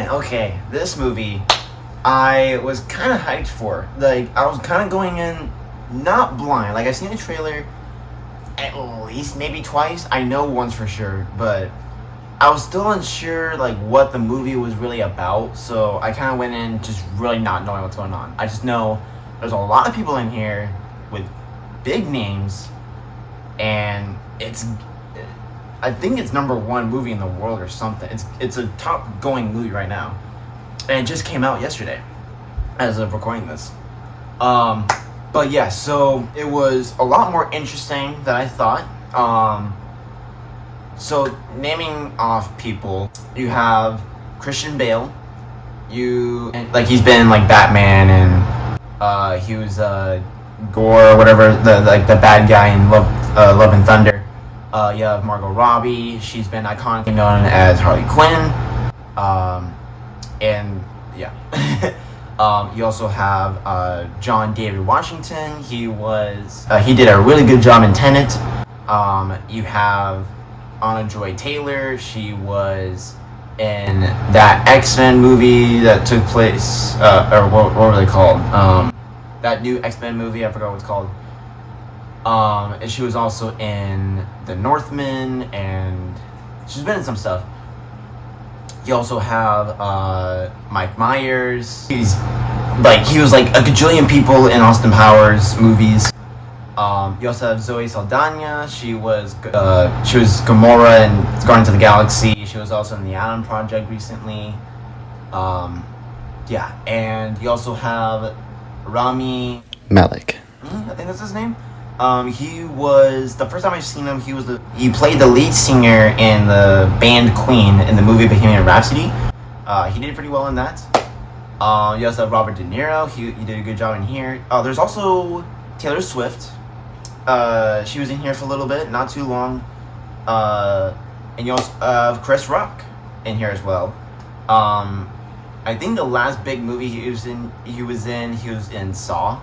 man, okay, this movie I was kind of hyped for. Like, I was kind of going in not blind. Like, I've seen the trailer at least maybe twice. I know once for sure, but I was still unsure, like, what the movie was really about. So I kind of went in just really not knowing what's going on. I just know there's a lot of people in here with big names, and I think it's #1 movie in the world or something. It's a top going movie right now, and it just came out yesterday, as of recording this. But yeah, so it was a lot more interesting than I thought. So naming off people, you have Christian Bale. He's been like Batman, and he was Gore or whatever, the bad guy in Love and Thunder. You have Margot Robbie. She's been iconically known as Harley Quinn. And yeah. You also have John David Washington. He did a really good job in Tenet. You have Anna Joy Taylor. She was in that X-Men movie that took place, or what were they called? That new X-Men movie, I forgot what it's called. And she was also in The Northman, and she's been in some stuff. You also have Mike Myers. He was like a gajillion people in Austin Powers movies. You also have Zoe Saldana. She was Gamora in Guardians of the Galaxy. She was also in the Adam Project recently. Yeah, and you also have Rami Malek. I think that's his name. He was, the first time I've seen him, he played the lead singer in the band Queen in the movie Bohemian Rhapsody. He did pretty well in that. You also have Robert De Niro. He did a good job in here. There's also Taylor Swift. She was in here for a little bit, not too long. And you also have Chris Rock in here as well. I think the last big movie he was in Saw,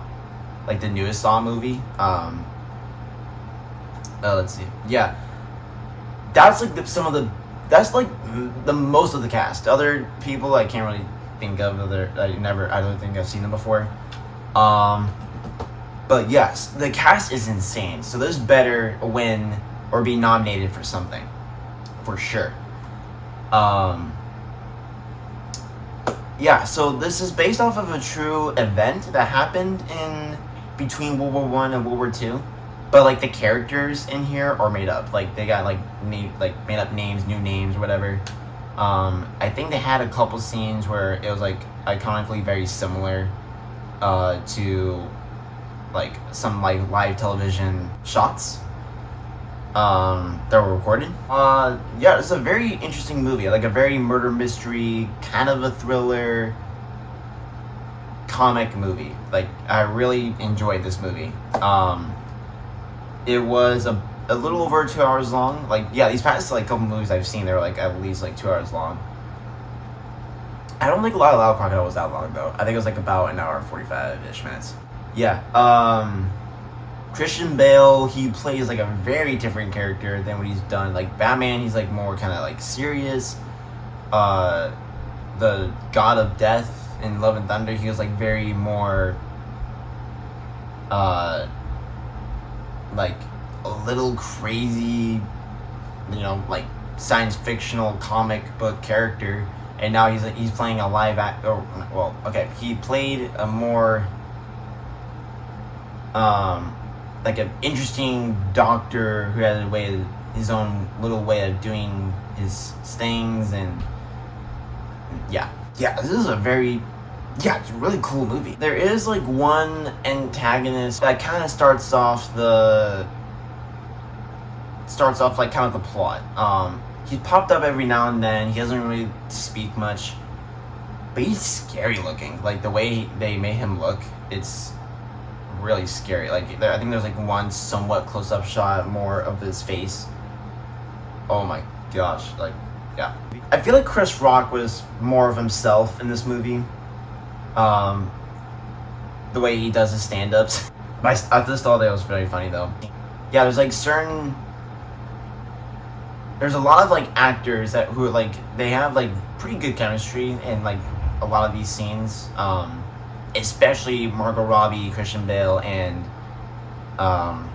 like the newest Saw movie. Let's see. Yeah, that's like that's like the most of the cast. Other people I can't really think of. I don't think I've seen them before. But yes, the cast is insane. So this better win or be nominated for something, for sure. Yeah, so this is based off of a true event that happened in between World War I and World War II. But like the characters in here are made up. Like they got made up names, new names, or whatever. I think they had a couple scenes where it was like iconically very similar to like some like live television shots that were recorded. Yeah, it's a very interesting movie, like a very murder mystery, kind of a thriller comic movie. Like I really enjoyed this movie. It was a little over 2 hours long. Like, yeah, these past like couple movies I've seen, they're like at least like 2 hours long. I don't think a lot of Loud Crocodile was that long though. I think it was like about an hour and 45-ish minutes. Yeah. Christian Bale, he plays like a very different character than what he's done. Like Batman, he's like more kind of like serious. The God of Death in Love and Thunder, he was like very more like a little crazy, you know, like science fictional comic book character, and now he's playing a live act. He played a more like an interesting doctor who had his own little way of doing his things, and yeah, this is it's a really cool movie. There is like one antagonist that kind of starts off like kind of the plot. He's popped up every now and then. He doesn't really speak much, but he's scary looking. Like the way they made him look, it's really scary. Like I think there's like one somewhat close-up shot more of his face. Oh my gosh, like yeah. I feel like Chris Rock was more of himself in this movie. The way he does his stand-ups. I just thought that was very funny though. Yeah, there's like certain there's a lot of like actors that who are like they have like pretty good chemistry in like a lot of these scenes. Especially Margot Robbie, Christian Bale, and um,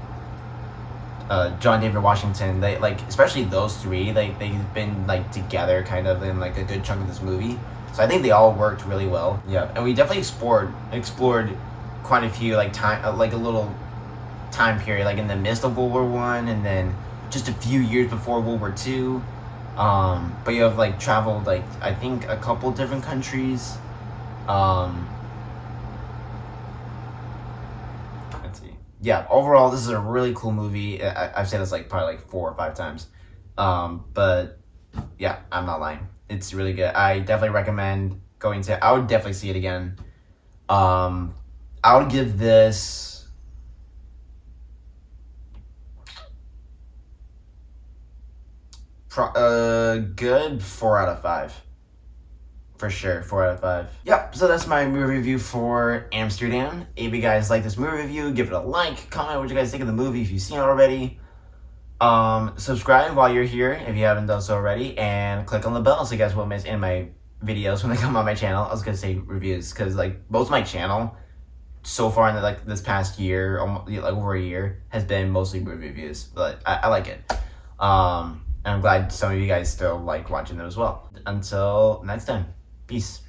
John David Washington. They like especially those three. They've been like together kind of in like a good chunk of this movie. So I think they all worked really well. Yeah, and we definitely explored quite a few like time like a little time period like in the midst of World War One, and then just a few years before World War Two. But you have like traveled like I think a couple different countries. Let's see. Yeah, overall this is a really cool movie. I've said this like probably like 4 or 5 times. But yeah, I'm not lying. It's really good. I definitely recommend going to. I would definitely see it again. I would give this good 4 out of 5. For sure, 4 out of 5. Yep, so that's my movie review for Amsterdam. If you guys like this movie review, give it a like, comment what you guys think of the movie if you've seen it already. Subscribe while you're here if you haven't done so already, and click on the bell so you guys won't miss any of my videos when they come on my channel. I was gonna say reviews because like most of my channel so far in the, like this past year, almost, like over a year, has been mostly movie reviews, but I like it. And I'm glad some of you guys still like watching them as well. Until next time, peace.